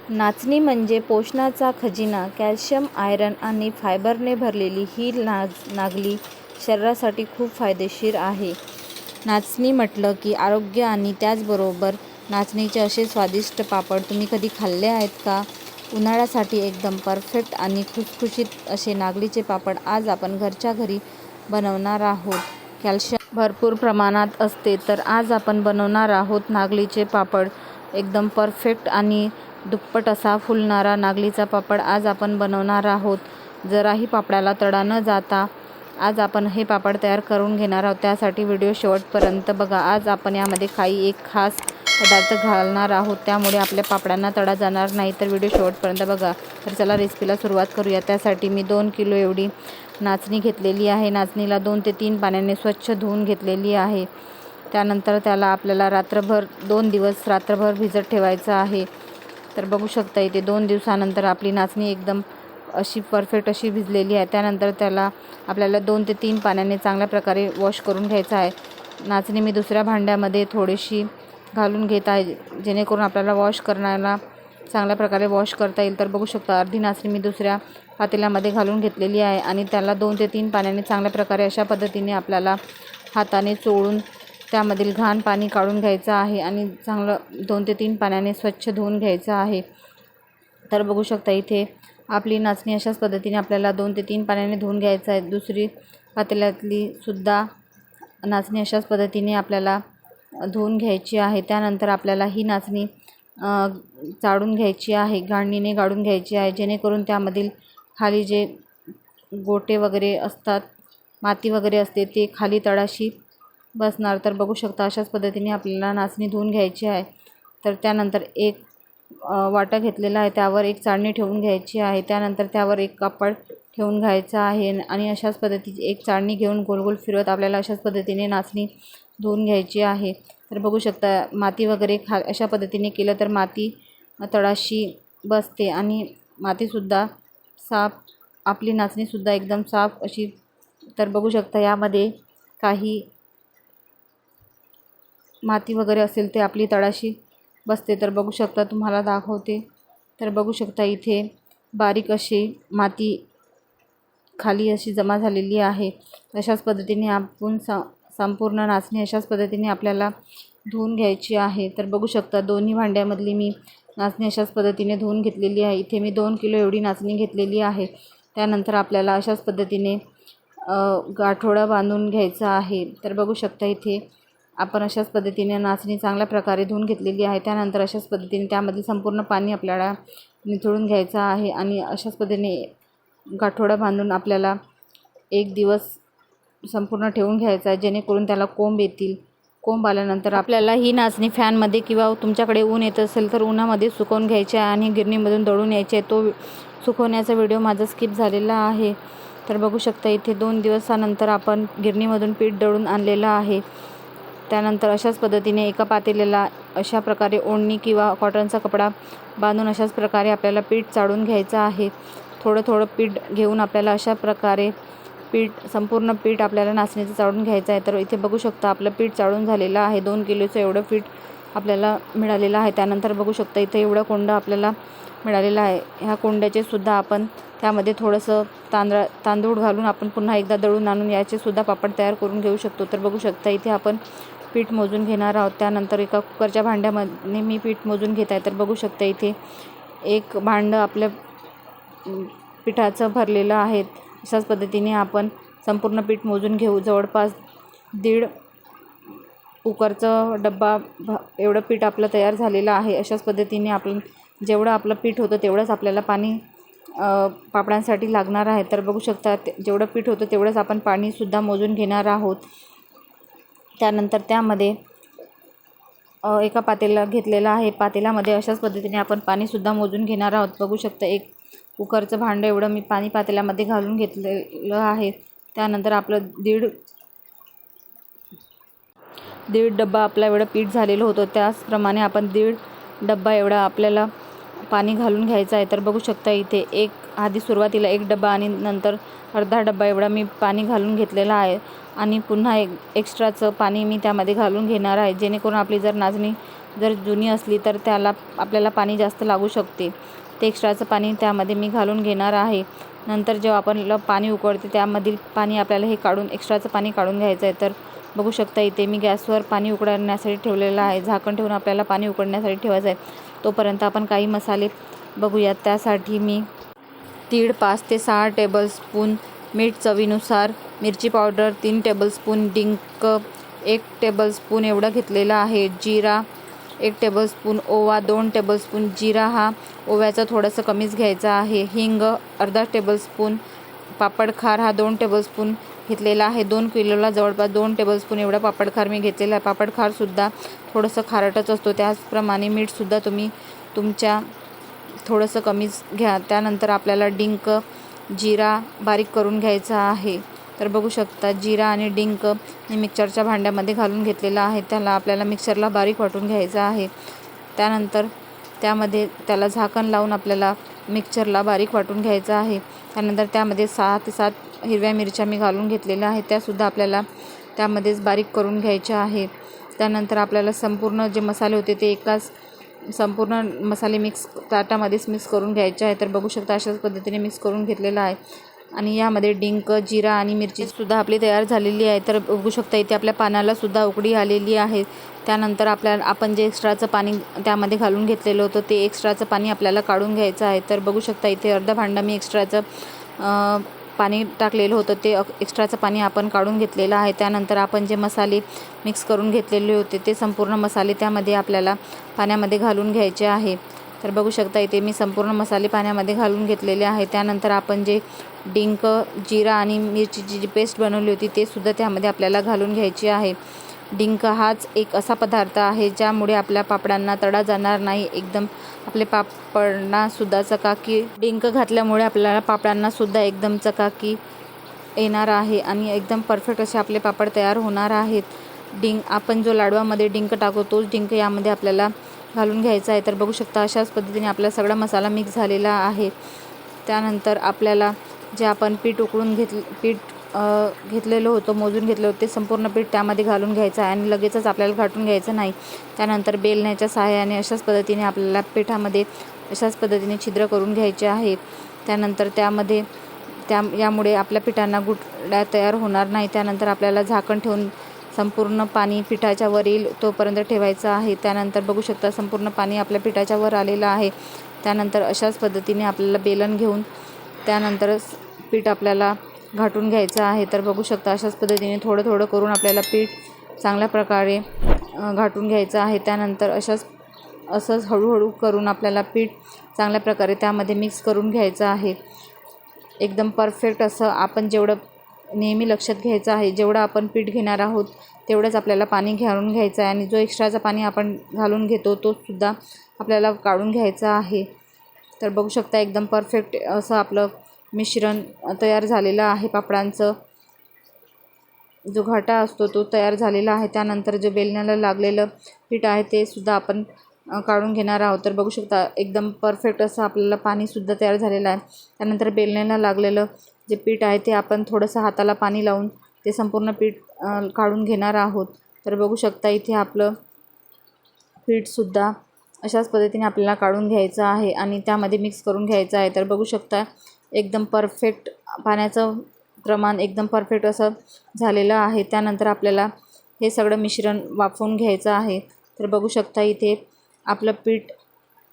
नाचणी म्हणजे पोषणाचा खजिना. कॅल्शियम, आयर्न आणि फायबरने भरलेली ही नागली शरीरासाठी खूप फायदेशीर आहे. नाचणी म्हटलं की आरोग्य आणि त्याचबरोबर नाचणीचे असे स्वादिष्ट पापड तुम्ही कधी खाल्ले आहेत का? उन्हाळ्यासाठी एकदम परफेक्ट आणि खुसखुशीत असे नागलीचे पापड आज आपण घरच्या घरी बनवणार आहोत. कॅल्शियम भरपूर प्रमाणात असते, तर आज आपण बनवणार आहोत नागलीचे पापड. एकदम परफेक्ट आणि दुप्पट असा फुलणारा नागलीचा पापड आज आपण बनवणार आहोत. जराही पापडाला तडा न जाता आज आपण हे पापड तयार करून घेणार आहोत. त्यासाठी व्हिडिओ शेवटपर्यंत बघा. आज आपण यामध्ये काही एक खास पदार्थ घालणार आहोत, त्यामुळे आपल्या पापडांना तडा जाणार नाही. तर व्हिडिओ शेवटपर्यंत बघा. तर चला रेसिपीला सुरुवात करूया. त्यासाठी मी 2 किलो एवढी नाचणी घेतलेली आहे. नाचणीला 2 ते 3 पाण्याने स्वच्छ धुवून घेतलेली आहे. त्यानंतर त्याला आपल्याला 2 दिवस रात्रभर भिजत ठेवायचं आहे. तर बघू शकता इथे 2 दिवसानंतर आपली नाचणी एकदम अशी परफेक्ट अशी भिजलेली आहे. त्यानंतर त्याला आपल्याला 2 ते 3 पाण्याने चांगल्या प्रकारे वॉश करून घ्यायचं आहे. नाचणी मी दुसऱ्या भांड्यामध्ये थोडीशी घालून घेत आहे, जेणेकरून आपल्याला वॉश करण्याला चांगल्या प्रकारे वॉश करता येईल. तर बघू शकता अर्धी नाचणी मी दुसऱ्या पातेल्यामध्ये घालून घेतलेली आहे आणि त्याला 2 ते 3 पाण्याने चांगल्या प्रकारे अशा पद्धतीने आपल्याला हाताने चोळून त्यामधील घाण पाणी काढून घ्यायचं आहे आणि चांगलं 2 ते 3 पाण्याने स्वच्छ धुवून घ्यायचं आहे. तर बघू शकता इथे आपली नाचणी अशाच पद्धतीने आपल्याला 2 ते 3 पाण्याने धुवून घ्यायचं आहे. दुसरी पातेल्यातली सुद्धा नाचणी अशाच पद्धतीने आपल्याला धुवून घ्यायची आहे. त्यानंतर आपल्याला ही नाचणी चाळून घ्यायची आहे, गाळणीने गाळून घ्यायची आहे, जेणेकरून त्यामधील खाली जे गोटे वगैरे असतात, माती वगैरे असते, ते खाली तळाशी बसणार. तर बघू शकता अशाच पद्धतीने आपल्याला नाचणी धुवून घ्यायची आहे. तर त्यानंतर एक वाटा घेतलेला आहे, त्यावर एक चाळणी ठेवून घ्यायची आहे. त्यानंतर त्यावर एक कापड ठेवून घ्यायचं आहे आणि अशाच पद्धतीची एक चाळणी घेऊन गोल गोल फिरवत आपल्याला अशाच पद्धतीने नाचणी धुवून घ्यायची आहे. तर बघू शकता माती वगैरे अशा पद्धतीने केलं तर माती तळाशी बसते आणि मातीसुद्धा साफ, आपली नाचणीसुद्धा एकदम साफ अशी. तर बघू शकता यामध्ये काही माती वगैरे असेल ते आपली तळाशी बसते. तर बघू शकता तुम्हाला दाखवते. तर बघू शकता इथे बारीक अशी माती खाली अशी जमा झालेली आहे. अशाच पद्धतीने आपण संपूर्ण नाचणी अशाच पद्धतीने आपल्याला धुवून घ्यायची आहे. तर बघू शकता दोन्ही भांड्यामधली मी नाचणी अशाच पद्धतीने धुवून घेतलेली आहे. इथे मी 2 किलो एवढी नाचणी घेतलेली आहे. त्यानंतर आपल्याला अशाच पद्धतीने गाठोडा बांधून घ्यायचा आहे. तर बघू शकता इथे आपण अशाच पद्धतीने नाचणी चांगल्या प्रकारे धुवून घेतलेली आहे. त्यानंतर अशाच पद्धतीने त्यामधील संपूर्ण पाणी आपल्याला निथळून घ्यायचं आहे आणि अशाच पद्धतीने गाठोडा बांधून आपल्याला 1 दिवस संपूर्ण ठेवून घ्यायचा आहे, जेणेकरून त्याला कोंब येतील. कोंब आल्यानंतर आपल्याला ही नाचणी फॅनमध्ये किंवा तुमच्याकडे ऊन येत असेल तर उन्हामध्ये सुकवून घ्यायची आहे आणि गिरणीमधून दळून यायचे आहे. तो सुकवण्याचा व्हिडिओ माझा स्किप झालेला आहे. तर बघू शकता इथे 2 दिवसानंतर आपण गिरणीमधून पीठ दळून आणलेलं आहे. त्यानंतर अशाच पद्धतीने एका पातेल्याला अशा प्रकारे ओढणी किंवा कॉटनचा कपडा बांधून अशाच प्रकारे आपल्याला पीठ चाळून घ्यायचं आहे. थोडं थोडं पीठ घेऊन आपल्याला अशा प्रकारे संपूर्ण पीठ आपल्याला नाचणीचं चाळून घ्यायचं आहे. तर इथे बघू शकता आपलं पीठ चाळून झालेलं आहे. 2 किलोचं एवढं पीठ आपल्याला मिळालेलं आहे. त्यानंतर बघू शकता इथे एवढं कोंडं आपल्याला मिळालेलं आहे. ह्या कोंड्याचे सुद्धा आपण त्यामध्ये थोडंसं तांदूळ घालून आपण पुन्हा एकदा दळून आणून याचेसुद्धा पापड तयार करून घेऊ शकतो. तर बघू शकता इथे आपण पीठ मोजून घेणार आहोत. त्यानंतर एका कुकरच्या भांड्यामध्ये मी पीठ मोजून घेत आहे. तर बघू शकता इथे एक भांडं आपल्या पिठाचं भरलेलं आहे. अशाच पद्धतीने आपण संपूर्ण पीठ मोजून घेऊ. जवळपास 1.5 कुकरचा डब्बा एवढं पीठ आपलं तयार झालेलं आहे. अशाच पद्धतीने आपण जेवढं आपलं पीठ होतं तेवढंच आपल्याला पाणी पापडांसाठी लागणार आहे. तर बघू शकता जेवढं पीठ होतं तेवढंच आपण पाणीसुद्धा मोजून घेणार आहोत. त्यानंतर त्यामध्ये एका पातेला घेतलेला आहे. पातेल्यामध्ये अशाच पद्धतीने आपण पाणीसुद्धा मोजून घेणार आहोत. बघू शकता एक कुकरचं भांडं एवढं मी पाणी पातेल्यामध्ये घालून घेतलेलं आहे. त्यानंतर आपलं दीड डब्बा आपला एवढं पीठ झालेलं होतं. त्याचप्रमाणे आपण 1.5 डब्बा एवढा आपल्याला पाणी घालून घ्यायचं आहे. तर बघू शकता इथे आधी सुरुवातीला 1 डब्बा आणि नंतर अर्धा डब्बा एवढा मी पाणी घालून घेतलेला आहे आणि पुन्हा एक्स्ट्राचं पाणी मी त्यामध्ये घालून घेणार आहे, जेणेकरून आपली जर नाचणी जर जुनी असली तर त्याला आपल्याला पाणी जास्त लागू शकते. ते एक्स्ट्राचं पाणी त्यामध्ये मी घालून घेणार आहे. नंतर जेव्हा आपण पाणी उकळते त्यामधील पाणी आपल्याला हे काढून एक्स्ट्राचं पाणी काढून घ्यायचं आहे. तर बघू शकता इथे मी गॅसवर पाणी उकळण्यासाठी ठेवलेलं आहे. झाकण ठेवून आपल्याला पाणी उकळण्यासाठी ठेवायचं आहे. तोपर्यंत आपण काही मसाले बघूयात. त्यासाठी मी तीळ 5 ते 6 टेबलस्पून, मीठ चवीनुसार, मिरची पावडर 3 टेबलस्पून, डिंक 1 टेबलस्पून एवढा घेतलेला आहे, जिरा 1 टेबलस्पून, ओवा 2 टेबलस्पून, जिरा हा ओव्याचं थोडंसं कमीच घ्यायचं आहे, हिंग अर्धा टेबलस्पून, पापडखार हा 2 टेबलस्पून घेतलेला आहे. 2 किलोला जवळपास 2 टेबलस्पून एवढा पापडखार मी घेतलेला आहे. पापडखारसुद्धा थोडंसं खारटच असतो. त्याचप्रमाणे मीठसुद्धा तुम्ही तुमच्या थोडंसं कमीच घ्या. त्यानंतर आपल्याला डिंक, जिरा बारीक करून घ्यायचा आहे. तर बघू शकता जिरा आणि डिंक मी मिक्सरच्या भांड्यामध्ये घालून घेतलेला आहे. त्याला आपल्याला मिक्सरला बारीक वाटून घ्यायचं आहे. त्यानंतर त्यामध्ये त्याला झाकण लावून आपल्याला मिक्सरला बारीक वाटून घ्यायचं आहे. त्यानंतर त्यामध्ये 6 ते 7 हिरव्या मिरच्या मी घालून घेतलेल्या आहेत. त्यासुद्धा आपल्याला त्यामध्येच बारीक करून घ्यायच्या आहे. त्यानंतर आपल्याला संपूर्ण जे मसाले होते ते एकाच संपूर्ण मसाले ताटामध्येच मिक्स करून घ्यायचे आहे. तर बघू शकता अशाच पद्धतीने मिक्स करून घेतलेला आहे. आणि यामध्ये डिंक, जिरा आणि मिरचीसुद्धा आपली तयार झालेली आहे. तर बघू शकता इथे आपल्या पानालासुद्धा उकळी आलेली आहे. त्यानंतर आपण जे एक्स्ट्राचं पाणी त्यामध्ये घालून घेतलेलं होतं ते एक्स्ट्राचं पाणी आपल्याला काढून घ्यायचं आहे. तर बघू शकता इथे अर्धा भांडा मी एक्स्ट्राचं पाणी टाकलेलं होतं ते एक्स्ट्राचं पाणी आपण काढून घेतलेलं आहे. त्यानंतर आपण जे मसाले मिक्स करून घेतलेले होते ते संपूर्ण मसाले त्यामध्ये आपल्याला पाण्यामध्ये घालून घ्यायचे आहे. तर बघू शकता इथे मी संपूर्ण मसाले पाण्यामध्ये घालून घेतलेले आहे. त्यानंतर आपण जे डिंक, जिरा आणि मिरचीची जी पेस्ट बनवली होती ते सुद्धा त्यामध्ये आपल्याला घालून घ्यायची आहे. डिंक हाच एक असा पदार्थ आहे ज्यामुळे आपल्या पापडांना तडा जाणार नाही. एकदम आपले पापडांनासुद्धा चकाकी डिंक घातल्यामुळे आपल्याला पापडांनासुद्धा एकदम चकाकी येणार आहे आणि एकदम परफेक्ट असे आपले पापड तयार होणार आहेत. आपण जो लाडवामध्ये डिंक टाकतो तोच डिंक यामध्ये आपल्याला घालून घ्यायचा आहे. तर बघू शकता अशाच पद्धतीने आपला सगळा मसाला मिक्स झालेला आहे. त्यानंतर आपल्याला जे आपण पीठ उकळून घेतलेलं होतं, मोजून घेतलं होतं ते संपूर्ण पीठ त्यामध्ये घालून घ्यायचं आहे आणि लगेचच आपल्याला घाटून घ्यायचं नाही. त्यानंतर बेलण्याच्या सहाय्याने अशाच पद्धतीने आपल्याला पिठामध्ये अशाच पद्धतीने छिद्र करून घ्यायचे आहे. त्यानंतर यामुळे आपल्या पिठांना गुठळ्या तयार होणार नाही. त्यानंतर आपल्याला झाकण ठेवून संपूर्ण पाणी पिठाच्या वर येईल तोपर्यंत ठेवायचं आहे. त्यानंतर बघू शकता संपूर्ण पाणी आपल्या पिठाच्या वर आलेलं आहे. त्यानंतर अशाच पद्धतीने आपल्याला बेलन घेऊन त्यानंतर पीठ आपल्याला घाटून घ्यायचं आहे. तर बघू शकता अशाच पद्धतीने थोडं थोडं करून आपल्याला पीठ चांगल्या प्रकारे घाटून घ्यायचं आहे. त्यानंतर असंच हळूहळू करून आपल्याला पीठ चांगल्या प्रकारे त्यामध्ये मिक्स करून घ्यायचं आहे. एकदम परफेक्ट असं आपण जेवढं नेहमी लक्षात घ्यायचं आहे, जेवढं आपण पीठ घेणार आहोत तेवढंच आपल्याला पाणी घालून घ्यायचं आहे आणि जो एक्स्ट्राचं पाणी आपण घालून घेतो तोसुद्धा आपल्याला काढून घ्यायचा आहे. तर बघू शकता एकदम परफेक्ट असं आपलं मिश्रण तयार झालेलं आहे. पापडांचं जो घाटा असतो तो तयार झालेला आहे. त्यानंतर जे बेलण्याला लागलेलं पीठ आहे ते सुद्धा आपण काढून घेणार आहोत. तर बघू शकता एकदम परफेक्ट असं आपल्याला पाणीसुद्धा तयार झालेलं आहे. त्यानंतर बेलण्याला लागलेलं जे पीठ आहे ते आपण थोडंसं हाताला पाणी लावून ते संपूर्ण पीठ काढून घेणार आहोत. तर बघू शकता इथे आपलं पीठसुद्धा अशाच पद्धतीने आपल्याला काढून घ्यायचं आहे आणि त्यामध्ये मिक्स करून घ्यायचं आहे. तर बघू शकता एकदम परफेक्ट पाण्याचं प्रमाण एकदम परफेक्ट असं झालेलं आहे. त्यानंतर आपल्याला हे सगळं मिश्रण वाफवून घ्यायचं आहे. तर बघू शकता इथे आपलं पीठ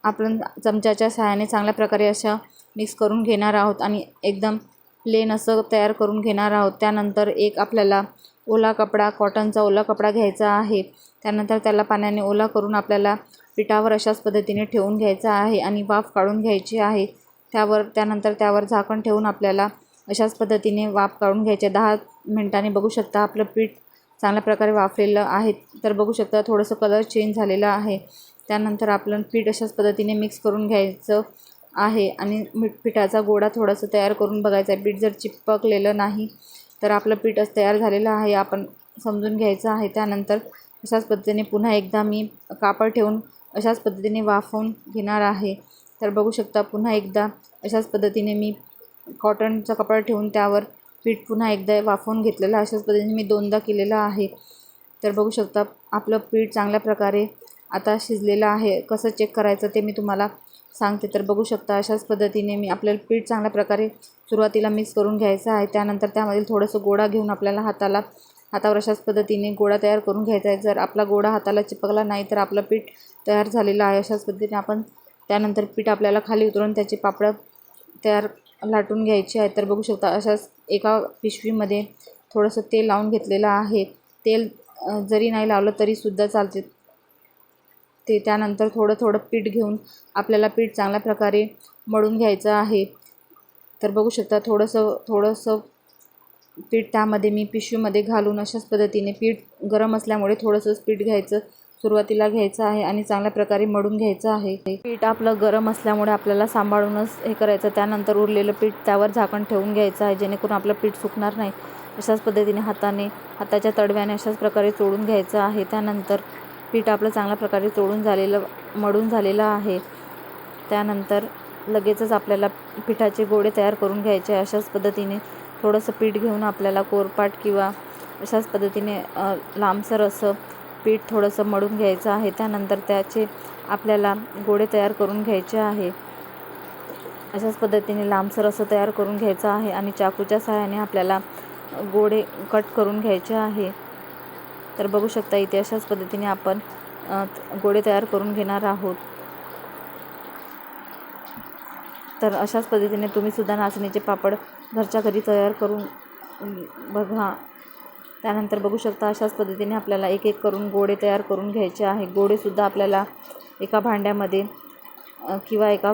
आपण चमच्याच्या सहाय्याने चांगल्या प्रकारे असं मिक्स करून घेणार आहोत आणि एकदम प्लेन असं तयार करून घेणार आहोत. त्यानंतर एक आपल्याला कॉटनचा ओला कपडा घ्यायचा आहे. त्यानंतर त्याला पाण्याने ओला करून आपल्याला पिठावर अशाच पद्धतीने ठेवून घ्यायचा आहे आणि वाफ काढून घ्यायची आहे. त्यानंतर त्यावर झाकण ठेवून आपल्याला अशाच पद्धतीने वाफ काढून घ्यायचे. 10 मिनिटांनी बघू शकता आपलं पीठ चांगल्या प्रकारे वाफलेलं आहे. तर बघू शकता थोडंसं कलर चेंज झालेलं आहे. त्यानंतर आपलं पीठ अशाच पद्धतीने मिक्स करून घ्यायचं आहे आणि पिठाचा गोळा थोडासा तयार करून बघायचा आहे. पीठ जर चिपकलेलं नाही तर आपलं पीठ तयार झालेलं आहे आपण समजून घ्यायचं आहे. त्यानंतर अशाच पद्धतीने पुन्हा एकदा मी कापड ठेवून अशाच पद्धतीने वाफवून घेणार आहे. तर बघू शकता पुन्हा एकदा अशाच पद्धतीने मी कॉटनचा कपडा ठेवून त्यावर पीठ पुन्हा एकदा वाफवून घेतलेलं अशाच पद्धतीने मी 2दा केलेलं आहे. तर बघू शकता आपलं पीठ चांगल्या प्रकारे आता शिजलेलं आहे. कसं चेक करायचं ते मी तुम्हाला सांगते. तर बघू शकता अशाच पद्धतीने मी आपल्याला पीठ चांगल्या प्रकारे सुरुवातीला मिक्स करून घ्यायचं आहे. त्यानंतर त्यामधील थोडंसं गोळा घेऊन आपल्याला हातावर अशाच पद्धतीने गोळा तयार करून घ्यायचा आहे. जर आपला गोळा हाताला चिपकला नाही तर आपलं पीठ तयार झालेलं आहे. अशाच पद्धतीने आपण त्यानंतर पीठ आपल्याला खाली उतरवून त्याचे पापड तयार लाटून घ्यायचे आहे. तर बघू शकता अशाच एका पिशवीमध्ये थोडंसं तेल लावून घेतलेलं आहे. तेल जरी नाही लावलं तरीसुद्धा चालते. ते त्यानंतर थोडं पीठ घेऊन आपल्याला पीठ चांगल्या प्रकारे मळून घ्यायचं आहे. तर बघू शकता थोडंसं पीठ त्यामध्ये मी पिशवीमध्ये घालून अशाच पद्धतीने पीठ गरम असल्यामुळे थोडंसंच पीठ सुरुवातीला घ्यायचं आहे आणि चांगल्या प्रकारे मळून घ्यायचं आहे. पीठ आपलं गरम असल्यामुळे आपल्याला सांभाळूनच हे करायचं. त्यानंतर उरलेलं पीठ त्यावर झाकण ठेवून घ्यायचं आहे जेणेकरून आपलं पीठ सुकणार नाही. अशाच पद्धतीने हाताच्या तडव्याने अशाच प्रकारे चोळून घ्यायचं आहे. त्यानंतर पीठ आपलं चांगल्या प्रकारे मळून झालेलं आहे. त्यानंतर लगेचच आपल्याला पिठाचे गोळे तयार करून घ्यायचे. अशाच पद्धतीने थोडंसं पीठ घेऊन आपल्याला कोरपाट किंवा अशाच पद्धतीने लांबसर असं पीठ थोडंसं मळून घ्यायचं आहे. त्यानंतर त्याचे आपल्याला गोळे तयार करून घ्यायचे आहे. अशाच पद्धतीने लांबसर असं तयार करून घ्यायचं आहे आणि चाकूच्या सहाय्याने आपल्याला गोळे कट करून घ्यायचे आहे. तर बघू शकता इथे अशाच पद्धतीने आपण गोळे तयार करून घेणार आहोत. तर अशाच पद्धतीने तुम्हीसुद्धा नाचणीचे पापड घरच्या घरी तयार करून बघा. त्यानंतर बघू शकता अशाच पद्धतीने आपल्याला एक एक करून गोळे तयार करून घ्यायचे आहे. गोळेसुद्धा आपल्याला एका भांड्यामध्ये किंवा एका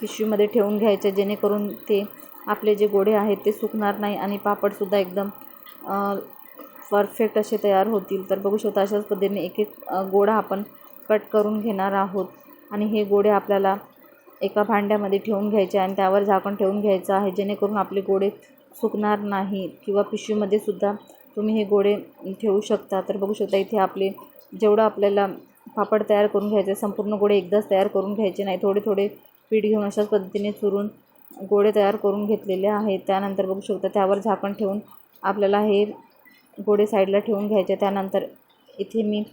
पिशवीमध्ये ठेवून घ्यायचे जेणेकरून ते आपले जे गोळे आहेत ते सुकणार नाही आणि पापडसुद्धा एकदम परफेक्ट असे तयार होतील. तर बघू शकता अशाच पद्धतीने एक एक गोळा आपण कट करून घेणार आहोत आणि हे गोळे आपल्याला एका भांड्यामध्ये ठेवून घ्यायचे आणि त्यावर झाकण ठेवून घ्यायचं आहे जेणेकरून आपले गोळे सुकणार नाही. किंवा पिशवीमध्ये सुद्धा तुम्ही हे गोळे ठेवू शकता. तर बघू शकता इथे जेवढं आपल्याला पापड तयार करून घ्यायचे संपूर्ण गोळे एकदाच तयार करून घ्यायचे नाही. थोडे पीठ घेऊन अशाच पद्धतीने चुरून गोळे तयार करून घेतलेले आहेत. त्यानंतर बघू शकता त्यावर झाकण ठेवून आपल्याला हे गोळे साईडला ठेवून घ्यायचे. त्यानंतर इथे मी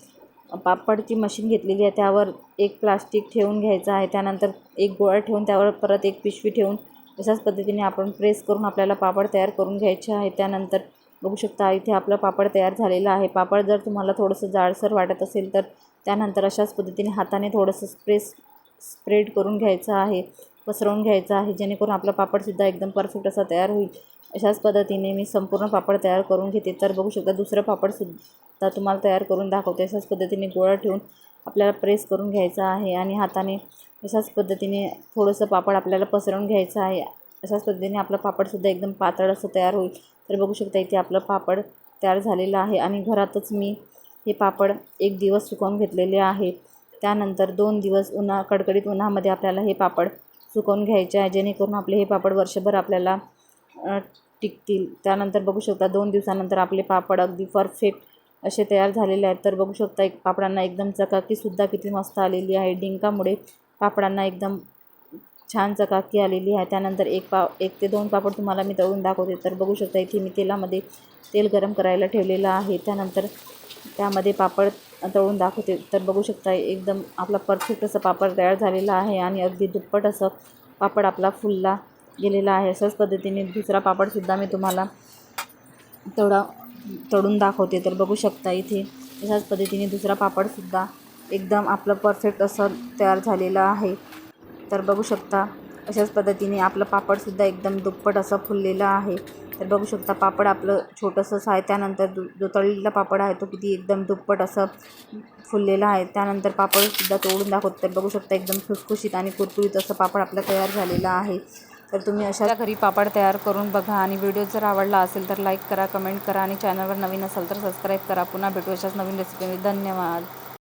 पापडची मशीन घेतलेली आहे. त्यावर एक प्लास्टिक ठेवून घ्यायचं आहे. त्यानंतर एक गोळा ठेवून त्यावर परत एक पिशवी ठेवून अशाच पद्धतीने आपण प्रेस करून आपल्याला पापड तयार करून घ्यायचे आहे. त्यानंतर बघू शकता इथे आपलं पापड तयार झालेलं आहे. पापड जर तुम्हाला थोडंसं जाडसर वाटत असेल तर त्यानंतर अशाच पद्धतीने हाताने थोडंसं स्प्रेड करून घ्यायचं आहे, पसरवून घ्यायचं आहे जेणेकरून आपला पापडसुद्धा एकदम परफेक्ट असा तयार होईल. अशाच पद्धतीने मी संपूर्ण पापड तयार करून घेते. तर बघू शकता दुसरं पापडसुद्धा तुम्हाला तयार करून दाखवते. अशाच पद्धतीने गोळा ठेवून आपल्याला प्रेस करून घ्यायचं आहे आणि हाताने अशाच पद्धतीने थोडंसं पापड आपल्याला पसरवून घ्यायचं आहे. अशाच पद्धतीने आपलं पापडसुद्धा एकदम पातळ असं तयार होईल. तर बघू शकता इथे आपलं पापड तयार झालेलं आहे आणि घरातच मी हे पापड 1 दिवस सुकवून घेतलेले आहे. त्यानंतर 2 दिवस कडकडीत उन्हामध्ये आपल्याला हे पापड सुकवून घ्यायचे आहे जेणेकरून आपले हे पापड वर्षभर आपल्याला टिकतील. त्यानंतर बघू शकता 2 दिवसानंतर आपले पापड अगदी परफेक्ट असे तयार झालेले आहेत. तर बघू शकता पापडांना एकदम चकाकीसुद्धा किती मस्त आलेली आहे. डिंकामुळे पापडांना एकदम छान चकाकी आलेली आहे. त्यानंतर 1 ते 2 पापड तुम्हाला मी तळून दाखवते. तर बघू शकता इथे मी तेलामध्ये तेल गरम करायला ठेवलेलं आहे. त्यानंतर त्यामध्ये पापड तळून दाखवते. तर बघू शकता एकदम आपला परफेक्ट असं पापड तयार झालेला आहे आणि अगदी दुप्पट असं पापड आपला फुलला गेलेला आहे. अशाच पद्धतीने दुसरा पापडसुद्धा मी तुम्हाला तळून दाखवते. तर बघू शकता इथे अशाच पद्धतीने दुसरा पापडसुद्धा एकदम आपलं परफेक्ट असं तयार झालेलं आहे. तर बघू शकता अशाच पद्धतीने आपलं पापडसुद्धा एकदम दुप्पट असं फुललेलं आहे. तर बघू शकता पापड आपलं छोटंसंच आहे. त्यानंतर जो तळलेला पापड आहे तो किती एकदम दुप्पट असं फुललेला आहे. त्यानंतर पापडसुद्धा तोडून दाखवतो. तर बघू शकता एकदम खुसखुशीत आणि कुरकुरीत असं पापड आपलं तयार झालेलं आहे. तर तुम्ही अशा घरी पापड तयार करून बघा आणि व्हिडिओ जर आवडला असेल तर लाईक करा, कमेंट करा आणि चॅनलवर नवीन असाल तर सबस्क्राईब करा. पुन्हा भेटू अशाच नवीन रेसिपीमध्ये. धन्यवाद.